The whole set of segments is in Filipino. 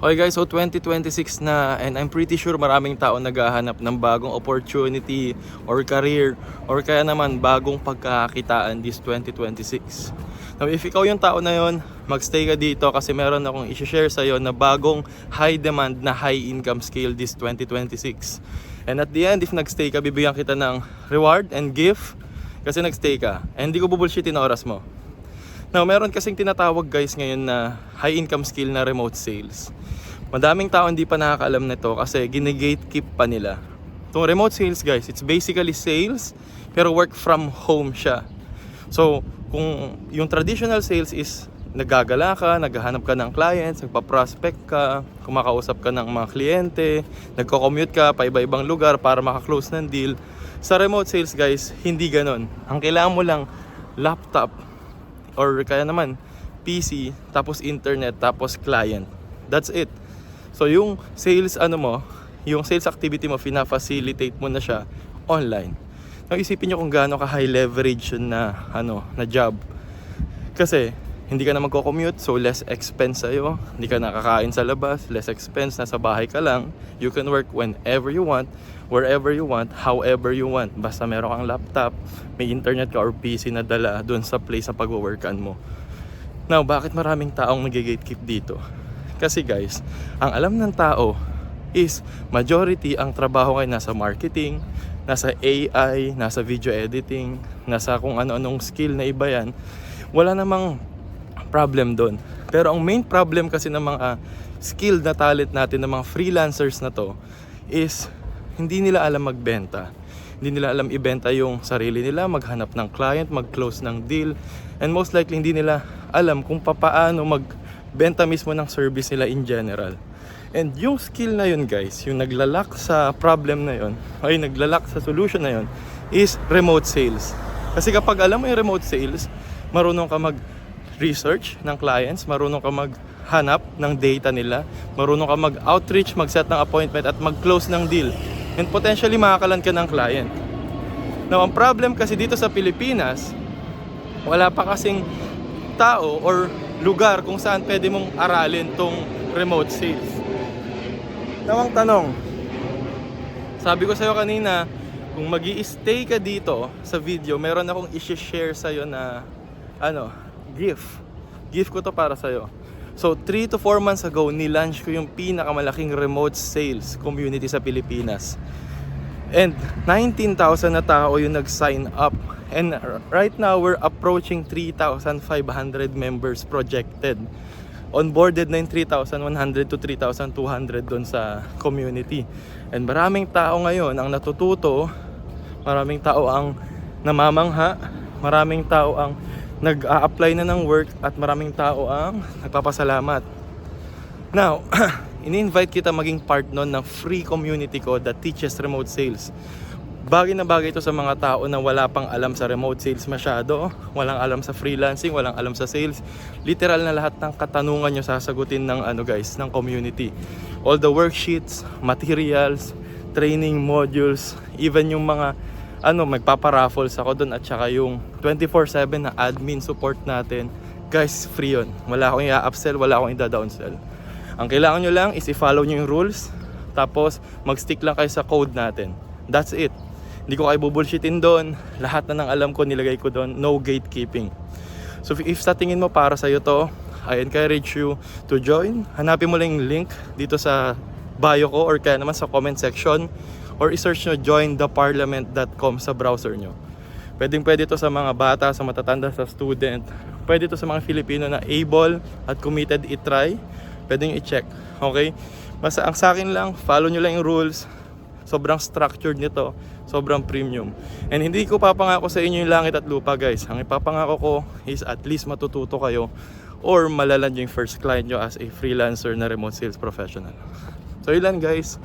Okay guys, so 2026 na and I'm pretty sure maraming tao naghahanap ng bagong opportunity or career or kaya naman bagong pagkakakitaan this 2026. Now if ikaw yung tao na yon, magstay ka dito kasi meron akong i-share sa'yo na bagong high demand na high income scale this 2026. And at the end, if nagstay ka, bibigyan kita ng reward and gift kasi nagstay ka. And hindi ko bubulshitin na oras mo. Now, meron kasing tinatawag guys ngayon na high income skill na remote sales. Madaming tao hindi pa nakakaalam nito kasi gine-gatekeep pa nila. Itong remote sales guys, it's basically sales pero work from home siya. So, kung yung traditional sales is naggagala ka, naghahanap ka ng clients, nagpa-prospect ka, kumakausap ka ng mga kliyente, nagko-commute ka pa iba-ibang lugar para maka-close ng deal. Sa remote sales guys, hindi ganon. Ang kailangan mo lang laptop or kaya naman PC, tapos internet, tapos client. That's it. So yung sales yung sales activity mo, fina-facilitate mo na siya online. Now isipin niyo kung gaano ka high leverage na na job. Kasi hindi ka na magko-commute, so less expense sa'yo. Hindi ka nakakain sa labas, less expense, nasa bahay ka lang. You can work whenever you want, wherever you want, however you want. Basta meron kang laptop, may internet ka or PC na dala dun sa place na pag-workan mo. Now, bakit maraming taong nag-gatekeep dito? Kasi guys, ang alam ng tao is majority ang trabaho ngayon nasa marketing, nasa AI, nasa video editing, nasa kung ano-anong skill na iba yan. Wala namang problem doon. Pero ang main problem kasi ng mga skilled na talent natin, ng mga freelancers na to, is hindi nila alam magbenta. Hindi nila alam ibenta yung sarili nila, maghanap ng client, mag-close ng deal, and most likely hindi nila alam kung paano magbenta mismo ng service nila in general. And yung skill na yun guys, yung naglalak sa problem na yun, ay naglalak sa solution na yun, is remote sales. Kasi kapag alam mo yung remote sales, marunong ka mag-research ng clients, marunong ka maghanap ng data nila, marunong ka mag-outreach, mag-set ng appointment at mag-close ng deal. And potentially makakalan ka ng client. Now, ang problem kasi dito sa Pilipinas, wala pa kasing tao or lugar kung saan pwede mong aralin tong remote sales. Now, ang tanong, sabi ko sa'yo kanina, kung magi-stay ka dito sa video, meron akong i-share sa'yo na gift ko to para sa'yo. So 3 to 4 months ago, nilaunch ko yung pinakamalaking remote sales community sa Pilipinas. And 19,000 na tao yung nag-sign up. And right now, we're approaching 3,500 members projected. Onboarded na yung 3,100 to 3,200 doon sa community. And maraming tao ngayon ang natututo, maraming tao ang namamangha, maraming tao ang nag-a-apply na ng work at maraming tao ang nagpapasalamat. Now, ini-invite kita maging part nun ng free community ko that teaches remote sales. Bagay na bagay ito sa mga tao na wala pang alam sa remote sales masyado, walang alam sa freelancing, walang alam sa sales. Literal na lahat ng katanungan nyo sasagutin ng ng community. All the worksheets, materials, training modules, even yung mga magpaparaffles ako doon at saka yung 24/7 na admin support natin. Guys, free yun. Wala akong i-upsell, wala akong i-downsell. Ang kailangan nyo lang is i-follow nyo yung rules, tapos mag-stick lang kayo sa code natin. That's it. Hindi ko kayo bubulshitin doon. Lahat na ng alam ko, nilagay ko doon. No gatekeeping. So if sa tingin mo para sa'yo to, I encourage you to join. Hanapin mo lang yung link dito sa bio ko or kaya naman sa comment section. Or i-search nyo jointheparliament.com sa browser nyo. Pwede to sa mga bata, sa matatanda, sa student. Pwede to sa mga Filipino na able at committed i-try. Pwede nyo i-check. Okay? Basta ang sa akin lang, follow nyo lang yung rules. Sobrang structured nito. Sobrang premium. And hindi ko papangako sa inyo yung langit at lupa guys. Ang ipapangako ko is at least matututo kayo or malalan yung first client nyo as a freelancer na remote sales professional. So yun lang guys.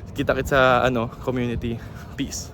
Kita-kits sa community. Peace.